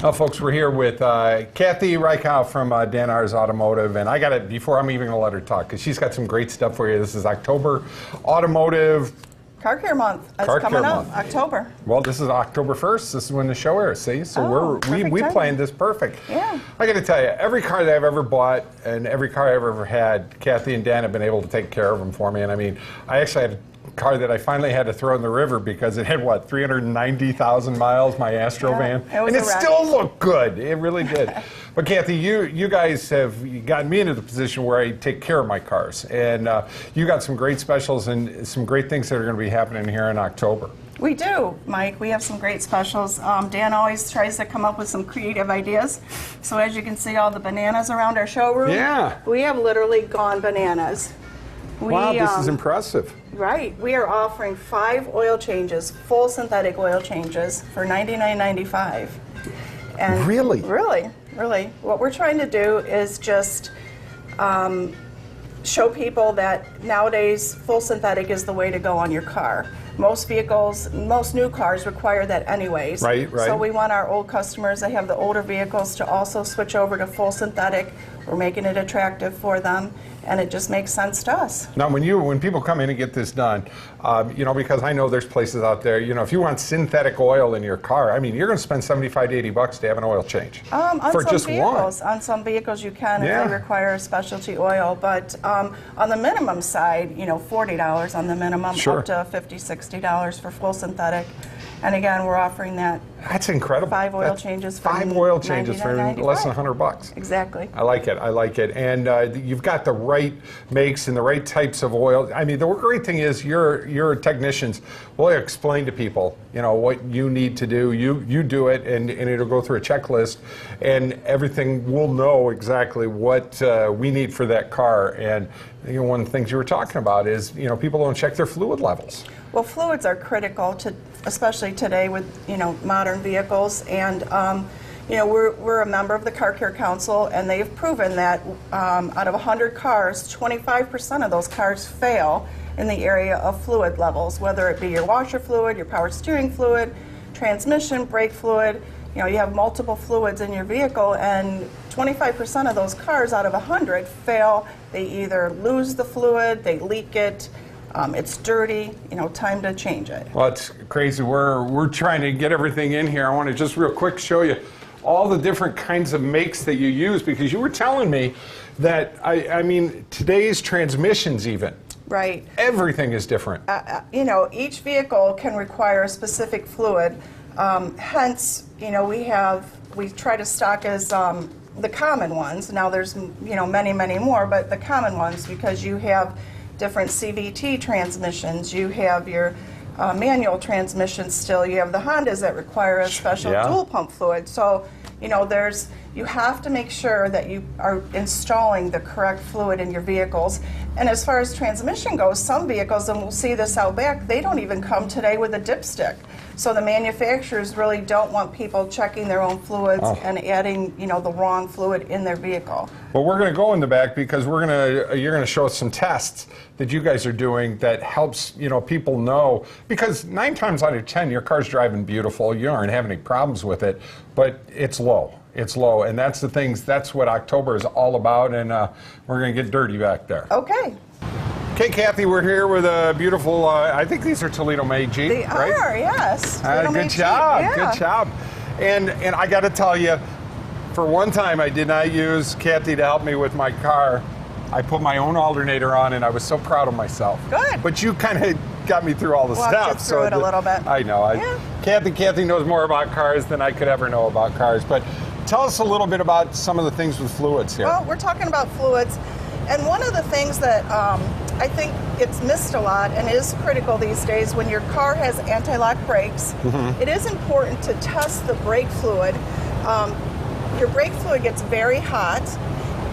Well, folks, we're here with Kathy Reichow from Dan R's Automotive, and I got it before I'm even going to let her talk because she's got some great stuff for you. This is October Automotive Car Care Month. It's coming up, October. Well, this is October 1st. This is when the show airs, see? So we planned this perfect. Yeah. I got to tell you, every car that I've ever bought and every car I've ever had, Kathy and Dan have been able to take care of them for me. And I mean, I actually had a car that I finally had to throw in the river because it had, what, 390,000 miles, my Astro van? And it still looked good. It really did. But Kathy, you guys have gotten me into the position where I take care of my cars. And you got some great specials and some great things that are going to be happening here in October. We do, Mike. We have some great specials. Dan always tries to come up with some creative ideas. So as you can see, all the bananas around our showroom, we have literally gone bananas. Wow, this is impressive. Right. We are offering 5 oil changes, full synthetic oil changes, for $99.95. And really? Really. What we're trying to do is just show people that nowadays full synthetic is the way to go on your car. Most vehicles, most new cars require that anyways. Right. So we want our old customers that have the older vehicles to also switch over to full synthetic. We're making it attractive for them, and it just makes sense to us. Now, when people come in and get this done, because I know there's places out there, if you want synthetic oil in your car, I mean, you're going to spend $75 to $80 to have an oil change. For just one. On some vehicles you can if they require a specialty oil, but on the minimum side, $40 on the minimum, up to $50, $60 for full synthetic. And again, we're offering that. That's incredible. 5 oil changes for $5 oil changes for less than $100. Exactly. I like it. And you've got the right makes and the right types of oil. I mean, the great thing is your technicians will explain to people, what you need to do. You do it, and it'll go through a checklist, and everything will know exactly what we need for that car. And one of the things you were talking about is, people don't check their fluid levels. Well, fluids are critical to, especially today with modern vehicles, and we're a member of the Car Care Council, and they've proven that out of 100 cars, 25% of those cars fail in the area of fluid levels, whether it be your washer fluid, your power steering fluid, transmission, brake fluid. You have multiple fluids in your vehicle, and 25% of those cars out of 100 fail. They either lose the fluid, they leak it, it's dirty, time to change it. Well, it's crazy. We're trying to get everything in here. I want to just real quick show you all the different kinds of makes that you use, because you were telling me that, I mean, today's transmissions even. Right. Everything is different. Each vehicle can require a specific fluid. Hence, we try to stock as the common ones. Now there's, many, many more, but the common ones, because you have different CVT transmissions, you have your manual transmissions still, you have the Hondas that require a special dual pump fluid. So, you have to make sure that you are installing the correct fluid in your vehicles. And as far as transmission goes, some vehicles, and we'll see this out back, they don't even come today with a dipstick. So the manufacturers really don't want people checking their own fluids and adding, the wrong fluid in their vehicle. Well, we're going to go in the back because you're going to show us some tests that you guys are doing that helps, people know, because 9 times out of 10 your car's driving beautiful, you aren't having any problems with it, but it's low. It's low, and that's that's what October is all about, and we're going to get dirty back there. Okay. Okay, Kathy, we're here with a beautiful, I think these are Toledo made Jeep, They right? are, yes. Good job, good job. And I got to tell you, for one time I did not use Kathy to help me with my car. I put my own alternator on, and I was so proud of myself. Good. But you kind of got me through all the stuff. Walked you through it a little bit. I know. Kathy knows more about cars than I could ever know about cars. But tell us a little bit about some of the things with fluids here. Well, we're talking about fluids. And one of the things that I think gets missed a lot and is critical these days, when your car has anti-lock brakes, it is important to test the brake fluid. Your brake fluid gets very hot,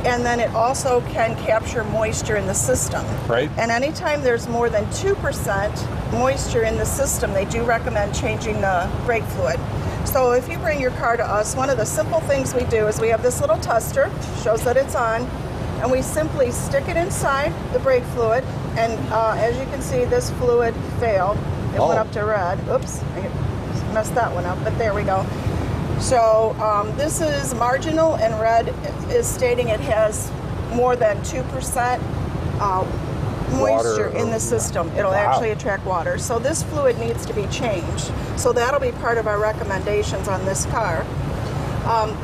and then it also can capture moisture in the system. Right. And anytime there's more than 2% moisture in the system, they do recommend changing the brake fluid. So if you bring your car to us, one of the simple things we do is we have this little tester, shows that it's on, and we simply stick it inside the brake fluid, and as you can see, this fluid failed. It went up to red. Oops, I messed that one up, but there we go. So this is marginal, and red is stating it has more than 2% moisture in the system. It'll actually attract water. So this fluid needs to be changed. So that'll be part of our recommendations on this car.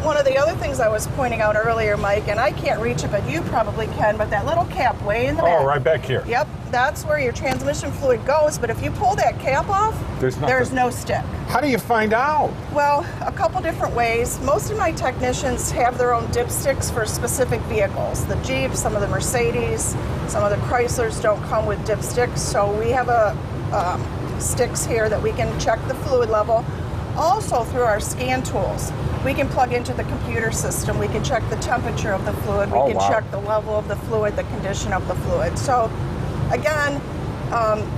One of the other things I was pointing out earlier, Mike, and I can't reach it, but you probably can, but that little cap way in the back. Oh, right back here. Yep, that's where your transmission fluid goes, but if you pull that cap off, there's no stick. How do you find out? Well, a couple different ways. Most of my technicians have their own dipsticks for specific vehicles. The Jeep, some of the Mercedes, some of the Chryslers don't come with dipsticks, so we have sticks here that we can check the fluid level. Also, through our scan tools, we can plug into the computer system. We can check the temperature of the fluid. We can check the level of the fluid, the condition of the fluid. So, again,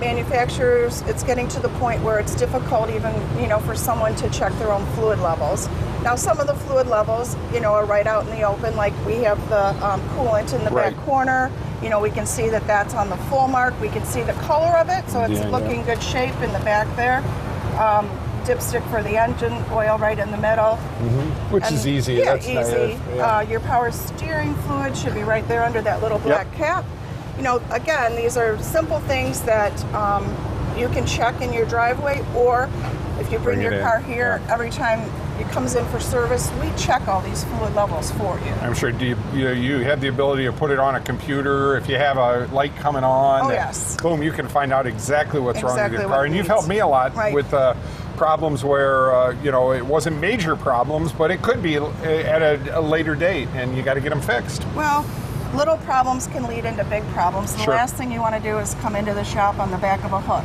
manufacturers, it's getting to the point where it's difficult even, for someone to check their own fluid levels. Now, some of the fluid levels, are right out in the open. Like we have the coolant in the back corner. We can see that that's on the full mark. We can see the color of it, so it's looking good shape in the back there. Dipstick for the engine oil right in the middle. Which is easy. Yeah, that's easy. Nice. Your power steering fluid should be right there under that little black cap. Again, these are simple things that you can check in your driveway, or if you bring your car here, every time it comes in for service, we check all these fluid levels for you. I'm sure you have the ability to put it on a computer. If you have a light coming on, yes. Boom, you can find out exactly what's wrong with your car. And you've helped me a lot with problems where, it wasn't major problems, but it could be at a later date, and you got to get them fixed. Well, little problems can lead into big problems. The last thing you want to do is come into the shop on the back of a hook.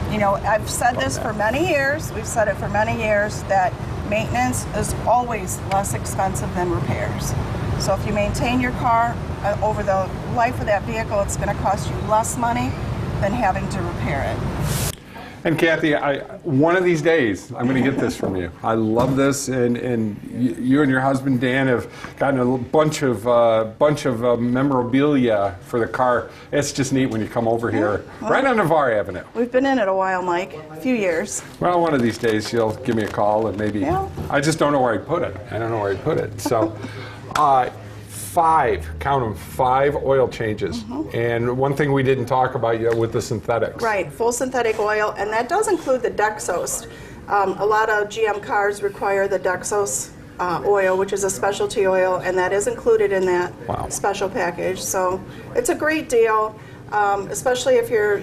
I've said this for many years. We've said it for many years that maintenance is always less expensive than repairs. So if you maintain your car over the life of that vehicle, it's going to cost you less money than having to repair it. And Kathy, one of these days, I'm going to get this from you. I love this, and you and your husband Dan have gotten a bunch of memorabilia for the car. It's just neat when you come over here, right on Navarre Avenue. We've been in it a while, Mike, a few years. Well, one of these days you'll give me a call, and maybe I just don't know where I'd put it. I don't know where I'd put it. So. 5 oil changes. And one thing we didn't talk about yet with the synthetics. Right, full synthetic oil, and that does include the Dexos. A lot of GM cars require the Dexos oil, which is a specialty oil, and that is included in that special package. So it's a great deal, especially if you're,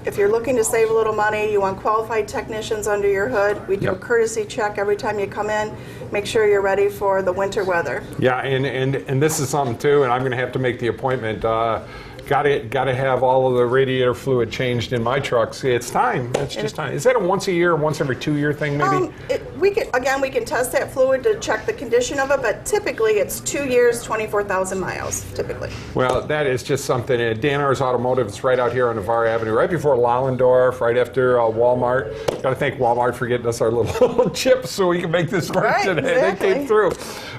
if you're looking to save a little money, you want qualified technicians under your hood. We do a courtesy check every time you come in. Make sure you're ready for the winter weather. Yeah, and this is something too, and I'm going to have to make the appointment. Got to have all of the radiator fluid changed in my trucks. It's time. It's just time. Is that a once a year, once every 2 year thing, maybe? We can test that fluid to check the condition of it, but typically it's 2 years, 24,000 miles, typically. Well, that is just something. Dan R's Automotive is right out here on Navarre Avenue, right before Lollendorf, right after Walmart. Got to thank Walmart for getting us our little chips so we can make this work today. They came through.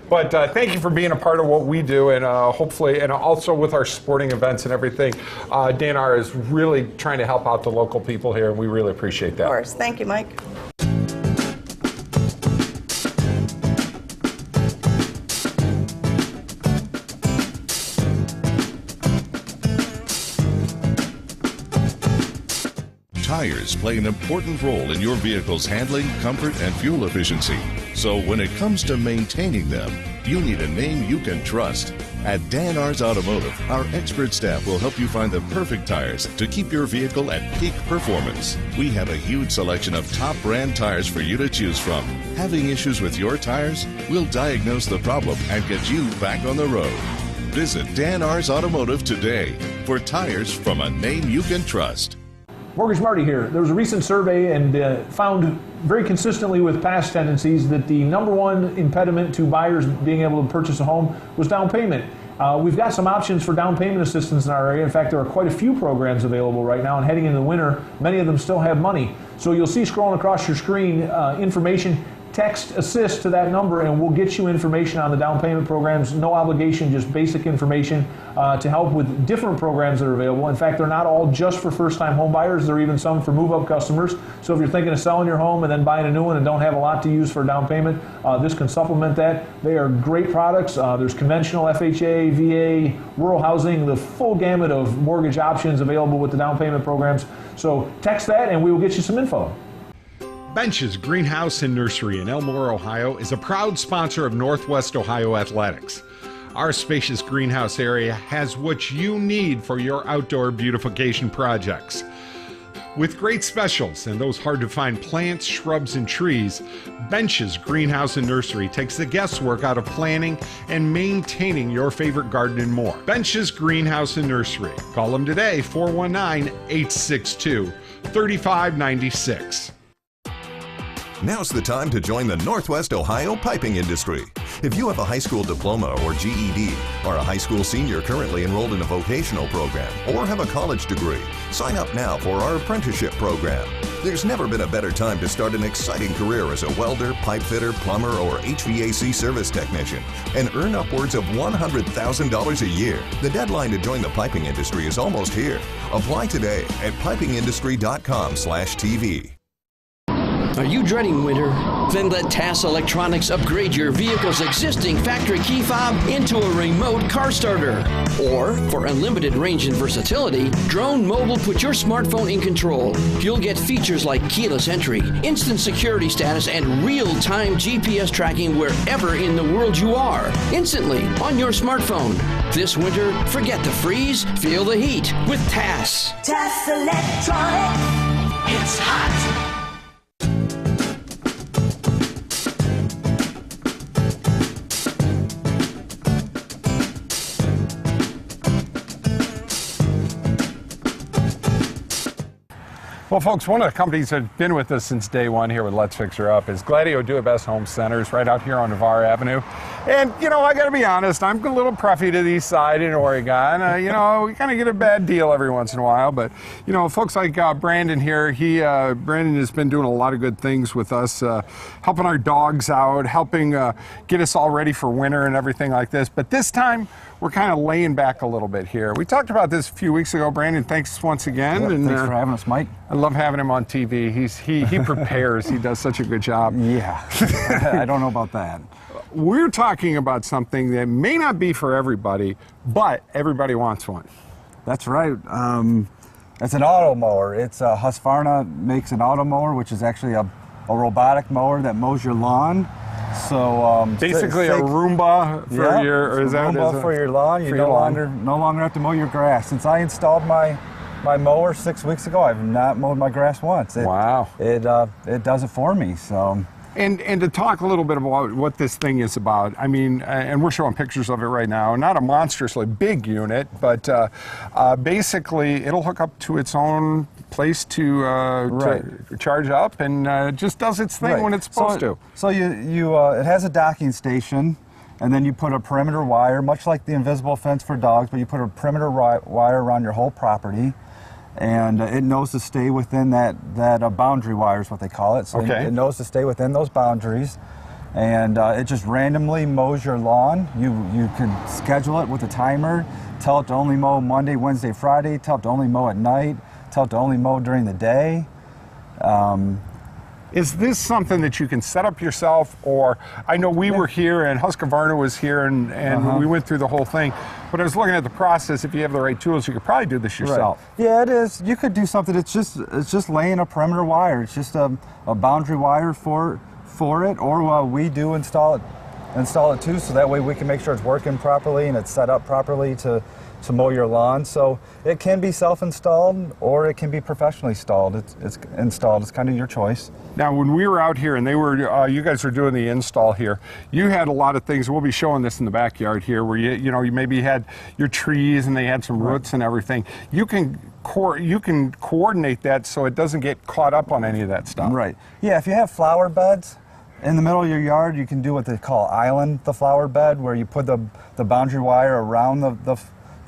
But thank you for being a part of what we do, and hopefully, and also with our sporting events and everything. Dan R is really trying to help out the local people here, and we really appreciate that. Of course. Thank you, Mike. Tires play an important role in your vehicle's handling, comfort, and fuel efficiency. So when it comes to maintaining them, you need a name you can trust. At Dan R's Automotive, our expert staff will help you find the perfect tires to keep your vehicle at peak performance. We have a huge selection of top brand tires for you to choose from. Having issues with your tires? We'll diagnose the problem and get you back on the road. Visit Dan R's Automotive today for tires from a name you can trust. Mortgage Marty here. There was a recent survey and found very consistently with past tendencies that the number one impediment to buyers being able to purchase a home was down payment. We've got some options for down payment assistance in our area. In fact, there are quite a few programs available right now, and heading into the winter, many of them still have money. So you'll see scrolling across your screen information text assist to that number and we'll get you information on the down payment programs. No obligation, just basic information to help with different programs that are available. In fact, they're not all just for first-time home buyers. There are even some for move-up customers. So if you're thinking of selling your home and then buying a new one and don't have a lot to use for a down payment, this can supplement that. They are great products. There's conventional FHA, VA, rural housing, the full gamut of mortgage options available with the down payment programs. So text that and we will get you some info. Bench's Greenhouse and Nursery in Elmore, Ohio is a proud sponsor of Northwest Ohio Athletics. Our spacious greenhouse area has what you need for your outdoor beautification projects. With great specials and those hard-to-find plants, shrubs, and trees, Bench's Greenhouse and Nursery takes the guesswork out of planning and maintaining your favorite garden and more. Bench's Greenhouse and Nursery. Call them today, 419-862-3596. Now's the time to join the Northwest Ohio piping industry. If you have a high school diploma or GED, are a high school senior currently enrolled in a vocational program, or have a college degree, sign up now for our apprenticeship program. There's never been a better time to start an exciting career as a welder, pipe fitter, plumber, or HVAC service technician and earn upwards of $100,000 a year. The deadline to join the piping industry is almost here. Apply today at pipingindustry.com/TV. Are you dreading winter? Then let TAS Electronics upgrade your vehicle's existing factory key fob into a remote car starter. Or, for unlimited range and versatility, Drone Mobile put your smartphone in control. You'll get features like keyless entry, instant security status, and real-time GPS tracking wherever in the world you are, instantly on your smartphone. This winter, forget the freeze, feel the heat with TAS. TAS Electronics, it's hot. Well, folks, one of the companies that's been with us since day one here with Let's Fix Her Up is Gladieux Do It Best Home Centers right out here on Navarre Avenue. And, you know, I got to be honest, I'm a little preppy to the east side in Oregon. You know, we kind of get a bad deal every once in a while. But, you know, folks like Brandon here, Brandon has been doing a lot of good things with us, helping our dogs out, helping get us all ready for winter and everything like this. But this time, we're kind of laying back a little bit here. We talked about this a few weeks ago. Brandon, thanks once again. Yep, and thanks for having us, Mike. I love having him on TV. He prepares. He does such a good job. Yeah, I don't know about that. We're talking about something that may not be for everybody, but everybody wants one. That's right. It's an auto mower. It's Husqvarna makes an auto mower, which is actually a robotic mower that mows your lawn. So basically a Roomba for your, or is that Roomba for your lawn. You no longer have to mow your grass. Since I installed my mower 6 weeks ago, I've not mowed my grass once. Wow. It does it for me. So. And to talk a little bit about what this thing is about, I mean, and we're showing pictures of it right now, not a monstrously big unit, but basically it'll hook up to its own place to charge up and just does its thing when it's supposed to. So it has a docking station, and then you put a perimeter wire, much like the invisible fence for dogs, but you put a perimeter wire around your whole property. And it knows to stay within that boundary wire is what they call it. So it knows to stay within those boundaries. And it just randomly mows your lawn. You can schedule it with a timer, tell it to only mow Monday, Wednesday, Friday, tell it to only mow at night, tell it to only mow during the day. Is this something that you can set up yourself, or I know we were here and Husqvarna was here and we went through the whole thing, but I was looking at the process. If you have the right tools, you could probably do this yourself. Right. Yeah, it is. You could do something. It's just laying a perimeter wire. It's just a boundary wire for it, or we do install it too, so that way we can make sure it's working properly and it's set up properly to mow your lawn. So it can be self-installed or it can be professionally installed. It's installed. It's kind of your choice. Now, when we were out here and you guys were doing the install here, you had a lot of things. We'll be showing this in the backyard here, where you maybe had your trees and they had some roots and everything. You can coordinate that so it doesn't get caught up on any of that stuff. Right. Yeah. If you have flower beds in the middle of your yard, you can do what they call island the flower bed, where you put the boundary wire around the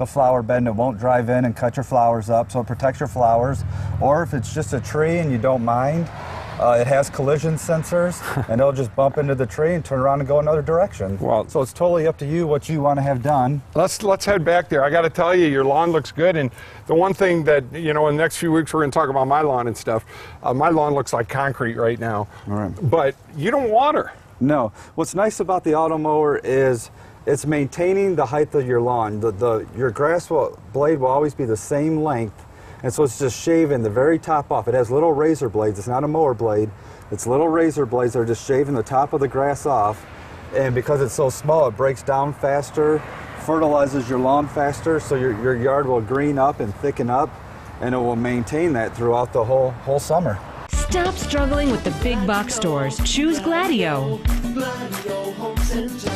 flower bed and it won't drive in and cut your flowers up, so it protects your flowers. Or if it's just a tree and you don't mind, It has collision sensors, and it'll just bump into the tree and turn around and go another direction. Well- so it's totally up to you what you want to have done. Let's head back there. I got to tell you, your lawn looks good. And the one thing that, you know, in the next few weeks we're going to talk about my lawn and stuff. My lawn looks like concrete right now. All right. But you don't water. No. What's nice about the auto mower is it's maintaining the height of your lawn. Your grass blade will always be the same length, and so it's just shaving the very top off. It has little razor blades. It's not a mower blade. It's little razor blades that are just shaving the top of the grass off, and because it's so small, it breaks down faster, fertilizes your lawn faster, so your yard will green up and thicken up, and it will maintain that throughout the whole summer. Stop struggling with the big box stores. Choose Gladieux. Gladieux Home Center.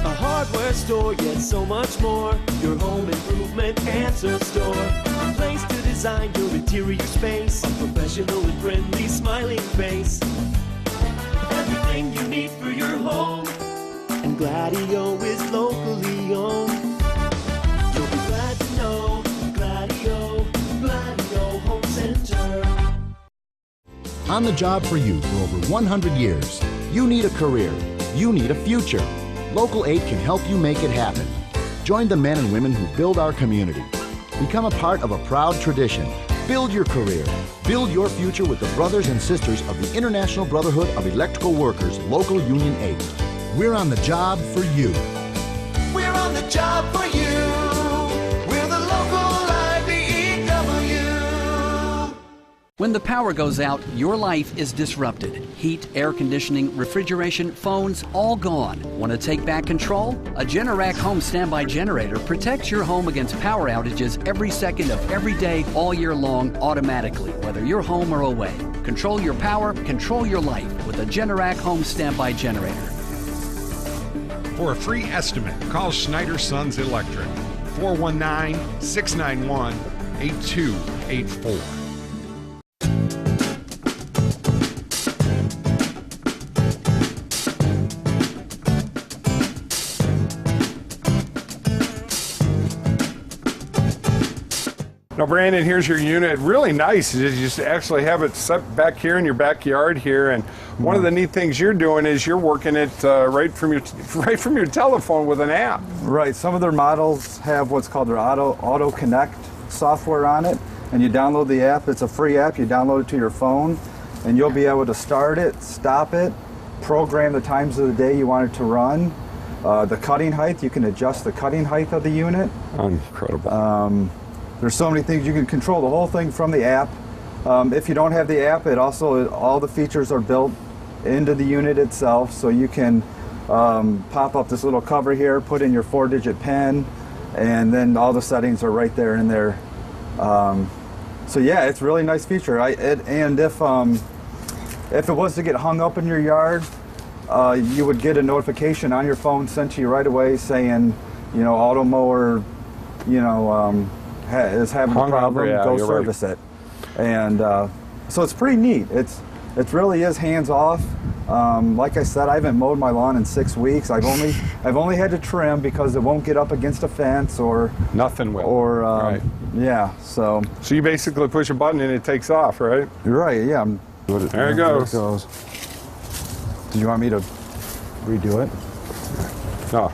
A hardware store, yet so much more. Your home improvement answer store. A place to design your interior space. A professional and friendly smiling face. Everything you need for your home. And Gladieux is locally owned. You'll be glad to know Gladieux Home Center. On the job for you for over 100 years. You need a career. You need a future. Local 8 can help you make it happen. Join the men and women who build our community. Become a part of a proud tradition. Build your career. Build your future with the brothers and sisters of the International Brotherhood of Electrical Workers, Local Union 8. We're on the job for you. We're on the job for you. We're the local IBEW. When the power goes out, your life is disrupted. Heat, air conditioning, refrigeration, phones, all gone. Want to take back control? A Generac home standby generator protects your home against power outages every second of every day, all year long, automatically, whether you're home or away. Control your power, control your life with a Generac home standby generator. For a free estimate, call Schneider Sons Electric, 419-691-8284. Now, Brandon, here's your unit. Really nice. You just actually have it set back here in your backyard here. And one of the neat things you're doing is you're working it right from your telephone with an app. Right. Some of their models have what's called their Auto Connect software on it, and you download the app. It's a free app. You download it to your phone, and you'll be able to start it, stop it, program the times of the day you want it to run. The cutting height, you can adjust the cutting height of the unit. Incredible. There's so many things. You can control the whole thing from the app. If you don't have the app, all the features are built into the unit itself, so you can pop up this little cover here, put in your 4-digit PIN, and then all the settings are right there in there. So yeah, it's a really nice feature. And if it was to get hung up in your yard, you would get a notification on your phone sent to you right away saying, auto mower, is having a problem, go service it. And so it's pretty neat. It really is hands off. Like I said, I haven't mowed my lawn in 6 weeks. I've only had to trim because it won't get up against a fence or nothing will. Or right. Yeah. So you basically push a button and it takes off, right? Right. Yeah. There it goes. Do you want me to redo it? No.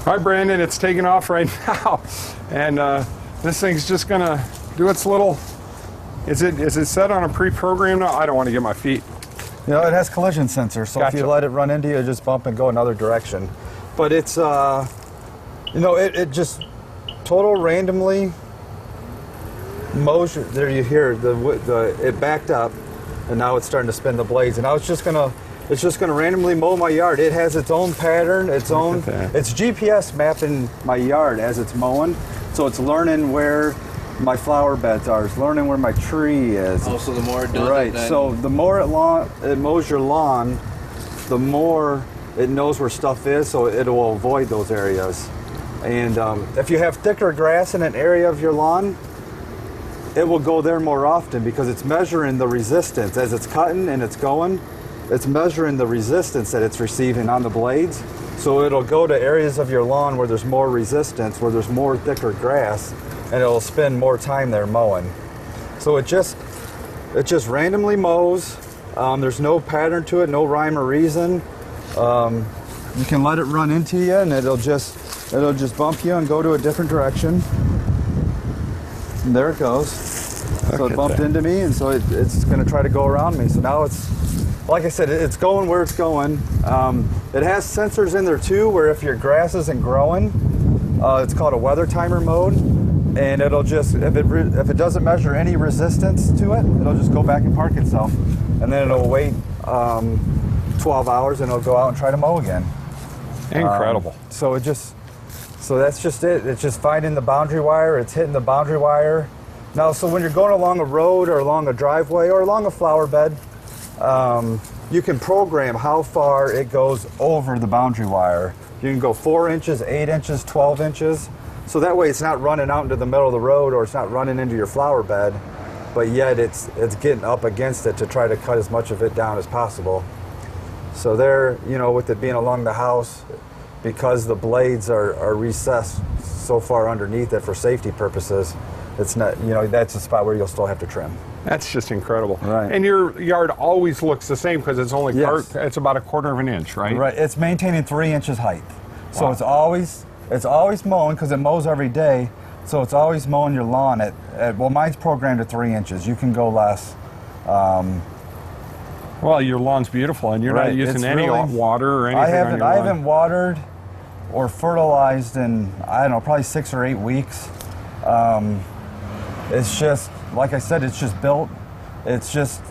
All right, Brandon, it's taking off right now, and this thing's just gonna do its little. Is it set on a pre-program now? I don't want to get my feet. It has collision sensor, so Gotcha. if you let it run into you, just bump and go another direction. But it's it just total randomly motion. There you hear it backed up, and now it's starting to spin the blades. And it's just gonna randomly mow my yard. It has its own pattern, it's GPS mapping my yard as it's mowing. So it's learning where my flower beds are. It's learning where my tree is. Oh, so the more it does right. So the more it mows your lawn, the more it knows where stuff is, so it will avoid those areas. And if you have thicker grass in an area of your lawn, it will go there more often because it's measuring the resistance as it's cutting and it's going. It's measuring the resistance that it's receiving on the blades. So it'll go to areas of your lawn where there's more resistance, where there's more thicker grass, and it'll spend more time there mowing. So it just it just randomly mows. There's no pattern to it, no rhyme or reason. You can let it run into you, and it'll just bump you and go to a different direction. And there it goes. So it bumped into me, and so it's going to try to go around me. So now it's, like I said, it's going where it's going. It has sensors in there too, where if your grass isn't growing, it's called a weather timer mode, and it'll just, if it doesn't measure any resistance to it, it'll just go back and park itself, and then it'll wait 12 hours, and it'll go out and try to mow again. Incredible. So that's just it. It's just finding the boundary wire. It's hitting the boundary wire. Now, so when you're going along a road or along a driveway or along a flower bed, you can program how far it goes over the boundary wire. You can go 4 inches, 8 inches, 12 inches. So that way it's not running out into the middle of the road, or it's not running into your flower bed, but yet it's getting up against it to try to cut as much of it down as possible. So there, you know, with it being along the house, because the blades are recessed so far underneath it for safety purposes, it's not, you know, that's a spot where you'll still have to trim. That's just incredible. Right. And your yard always looks the same because it's only it's about 1/4 of an inch, right? Right. It's maintaining 3 inches height. So it's always mowing, because it mows every day. So it's always mowing your lawn at well, mine's programmed at 3 inches. You can go less. Well, your lawn's beautiful, and you're not using any water or anything on your lawn. I haven't watered or fertilized in, I don't know, probably 6 or 8 weeks. It's just, like I said, it's just built, it's just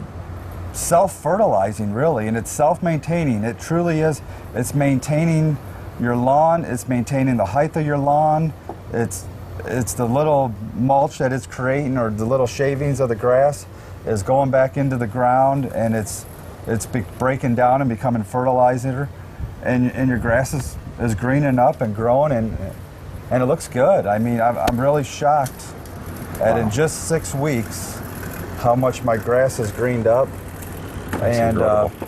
self-fertilizing, really, and it's self-maintaining. It truly is. It's maintaining your lawn, it's maintaining the height of your lawn, it's the little mulch that it's creating, or the little shavings of the grass is going back into the ground, and it's breaking down and becoming fertilizer, and your grass is greening up and growing, and it looks good. I mean, I'm really shocked at in just 6 weeks how much my grass has greened up. That's and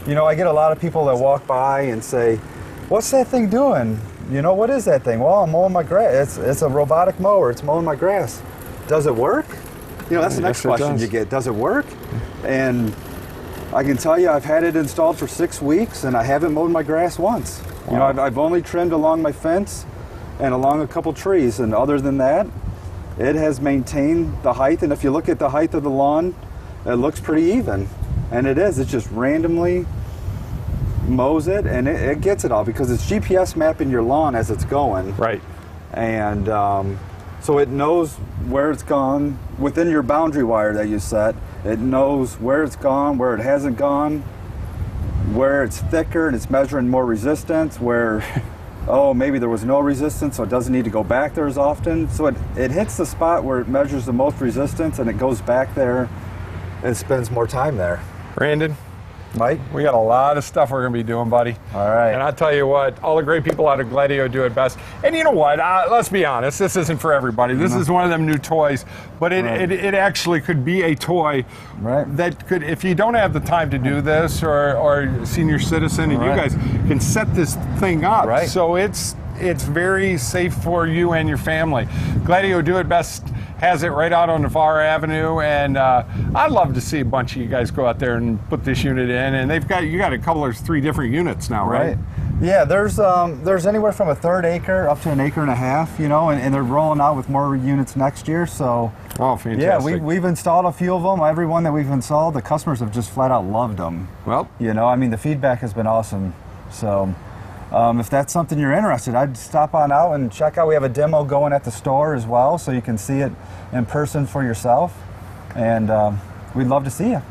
you know, I get a lot of people that walk by and say, "What's that thing doing? You know, what is that thing?" "Well, I'm mowing my grass. It's a robotic mower. It's mowing my grass." "Does it work?" You know, that's the next question you get. Does it work? And I can tell you, I've had it installed for 6 weeks, and I haven't mowed my grass once. Wow. You know, I've only trimmed along my fence and along a couple trees, and other than that, it has maintained the height. And if you look at the height of the lawn, it looks pretty even, and it is. It just randomly mows it, and it gets it all, because it's GPS mapping your lawn as it's going. Right. And so it knows where it's gone within your boundary wire that you set. It knows where it's gone, where it hasn't gone, where it's thicker and it's measuring more resistance, where oh, maybe there was no resistance, so it doesn't need to go back there as often. So it hits the spot where it measures the most resistance, and it goes back there and spends more time there. Brandon, Mike, we got a lot of stuff we're going to be doing, buddy. All right. And I'll tell you what, all the great people out of Gladieux do it best. And you know what? Let's be honest, this isn't for everybody. This is one of them new toys, but it actually could be a toy that could, if you don't have the time to do this, or senior citizen, and you guys can set this thing up. Right. So it's very safe for you and your family. Gladieux Do It Best has it right out on Navarre Avenue, and I'd love to see a bunch of you guys go out there and put this unit in. And you got a couple or 3 different units now, right? Yeah, there's anywhere from a 1/3 acre up to an 1.5 acres, you know, and they're rolling out with more units next year. So fantastic. Yeah, we've installed a few of them. Every one that we've installed, the customers have just flat out loved them. Well, you know, I mean, the feedback has been awesome. So if that's something you're interested, I'd stop on out and check out. We have a demo going at the store as well, so you can see it in person for yourself. And we'd love to see you.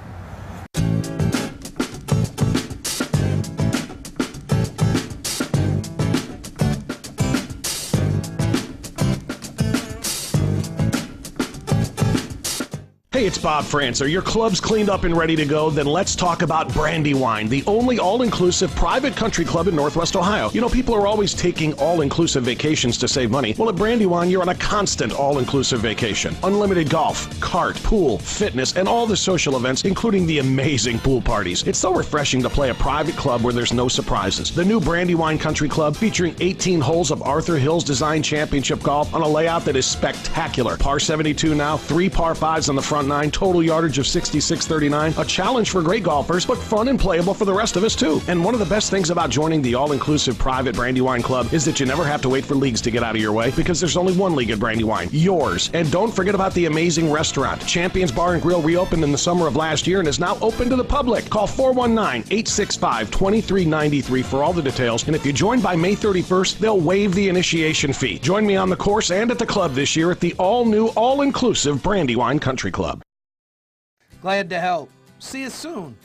Hey, it's Bob France. Are your clubs cleaned up and ready to go? Then let's talk about Brandywine, the only all-inclusive private country club in Northwest Ohio. You know, people are always taking all-inclusive vacations to save money. Well, at Brandywine, you're on a constant all-inclusive vacation. Unlimited golf, kart, pool, fitness, and all the social events, including the amazing pool parties. It's so refreshing to play a private club where there's no surprises. The new Brandywine Country Club, featuring 18 holes of Arthur Hills Design Championship golf on a layout that is spectacular. Par 72 now, 3 par 5s on the front 9, $639, total yardage of 6639. A challenge for great golfers, but fun and playable for the rest of us too. And one of the best things about joining the all-inclusive private Brandywine Club is that you never have to wait for leagues to get out of your way, because there's only one league at Brandywine, yours. And don't forget about the amazing restaurant. Champions Bar and Grill reopened in the summer of last year and is now open to the public. Call 419-865-2393 for all the details. And if you join by May 31st, they'll waive the initiation fee. Join me on the course and at the club this year at the all-new, all-inclusive Brandywine Country Club. Glad to help. See you soon.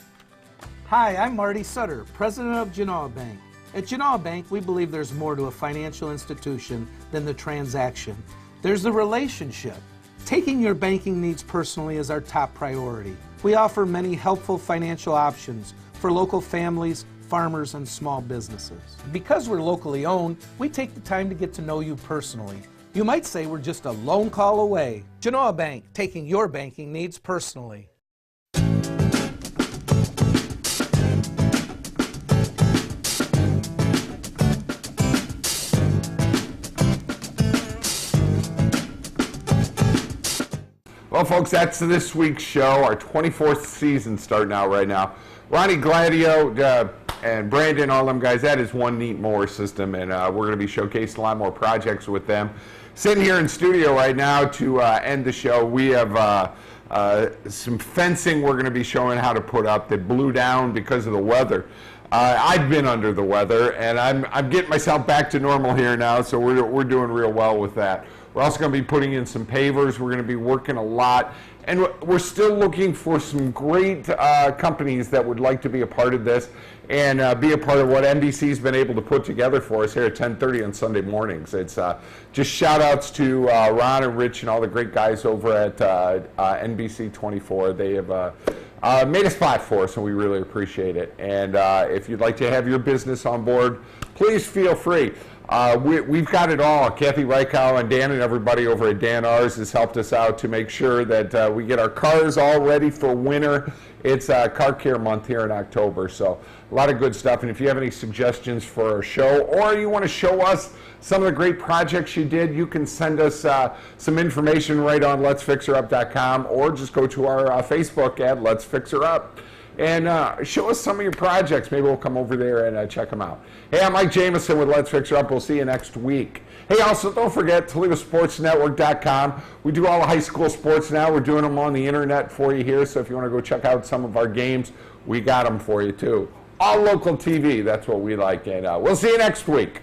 Hi, I'm Marty Sutter, president of Genoa Bank. At Genoa Bank, we believe there's more to a financial institution than the transaction. There's the relationship. Taking your banking needs personally is our top priority. We offer many helpful financial options for local families, farmers, and small businesses. Because we're locally owned, we take the time to get to know you personally. You might say we're just a lone call away. Genoa Bank, taking your banking needs personally. Well, folks, that's this week's show. Our 24th season starting out right now. Ronnie, Gladieux, and Brandon, all them guys, that is one neat mower system, and we're going to be showcasing a lot more projects with them. Sitting here in studio right now to end the show, we have some fencing we're going to be showing how to put up that blew down because of the weather. I've been under the weather, and I'm getting myself back to normal here now, so we're doing real well with that. We're also going to be putting in some pavers. We're going to be working a lot. And we're still looking for some great companies that would like to be a part of this and be a part of what NBC's been able to put together for us here at 10:30 on Sunday mornings. It's just shout outs to Ron and Rich and all the great guys over at NBC 24. They have made a spot for us, and we really appreciate it. And if you'd like to have your business on board, please feel free. We've got it all. Kathy Reichow and Dan and everybody over at Dan R's has helped us out to make sure that we get our cars all ready for winter. It's Car Care Month here in October, so a lot of good stuff. And if you have any suggestions for our show, or you want to show us some of the great projects you did, you can send us some information right on letsfixherup.com, or just go to our Facebook at Let's Fix Her Up. And show us some of your projects. Maybe we'll come over there and check them out. Hey, I'm Mike Jameson with Let's Fix Her Up. We'll see you next week. Hey, also, don't forget, ToledoSportsNetwork.com. We do all the high school sports now. We're doing them on the internet for you here. So if you want to go check out some of our games, we got them for you, too. All local TV. That's what we like. And we'll see you next week.